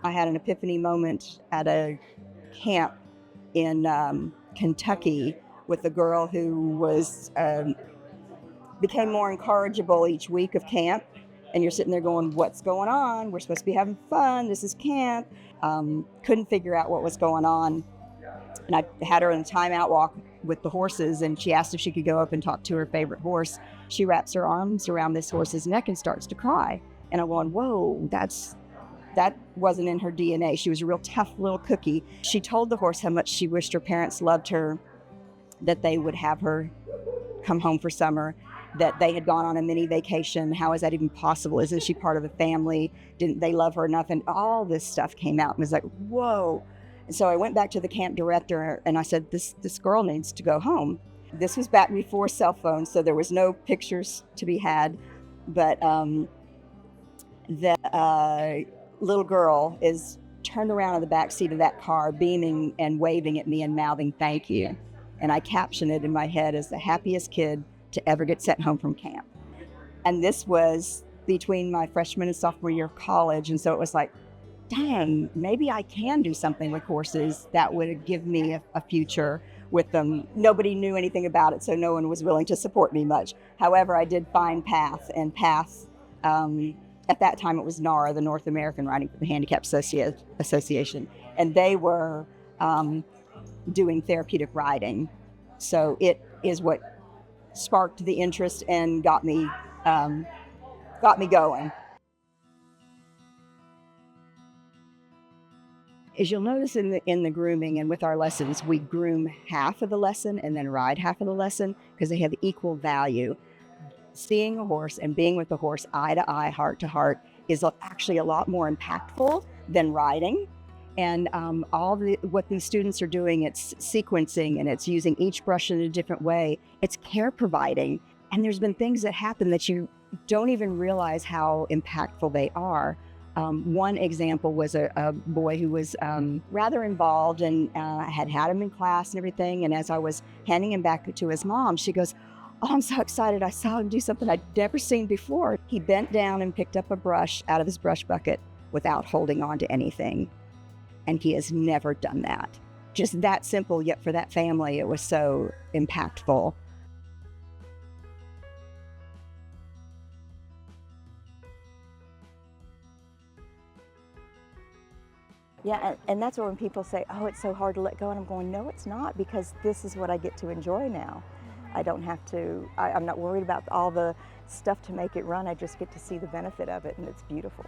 I had an epiphany moment at a camp in Kentucky with a girl who was became more incorrigible each week of camp. And you're sitting there going, what's going on? We're supposed to be having fun. This is camp. Couldn't figure out what was going on. And I had her in a timeout walk with the horses, and she asked if she could go up and talk to her favorite horse. She wraps her arms around this horse's neck and starts to cry. And I'm going, whoa, that wasn't in her DNA. She was a real tough little cookie. She told the horse how much she wished her parents loved her, that they would have her come home for summer, that they had gone on a mini vacation. How is that even possible? Isn't she part of a family? Didn't they love her enough? And all this stuff came out and was like, whoa. And so I went back to the camp director and I said, this girl needs to go home. This was back before cell phones, so there was no pictures to be had. But the little girl is turned around in the back seat of that car, beaming and waving at me and mouthing, thank you. And I captioned it in my head as the happiest kid to ever get sent home from camp. And this was between my freshman and sophomore year of college. And so it was like, dang, maybe I can do something with horses that would give me a future with them. Nobody knew anything about it, so no one was willing to support me much. However, I did find PATH, and PATH, at that time it was NARA, the North American Riding for the Handicapped Association, and they were doing therapeutic riding. So it is what sparked the interest and got me going. As you'll notice in the grooming and with our lessons, we groom half of the lesson and then ride half of the lesson because they have equal value. Seeing a horse and being with the horse eye to eye, heart to heart is actually a lot more impactful than riding. And what these students are doing, it's sequencing and it's using each brush in a different way. It's care providing. And there's been things that happen that you don't even realize how impactful they are. One example was a boy who was rather involved and had him in class and everything. And as I was handing him back to his mom, she goes, oh, I'm so excited. I saw him do something I'd never seen before. He bent down and picked up a brush out of his brush bucket without holding on to anything. And he has never done that. Just that simple, yet for that family, it was so impactful. Yeah, and that's when people say, oh, it's so hard to let go. And I'm going, no, it's not, because this is what I get to enjoy now. I don't have to, I'm not worried about all the stuff to make it run. I just get to see the benefit of it, and it's beautiful.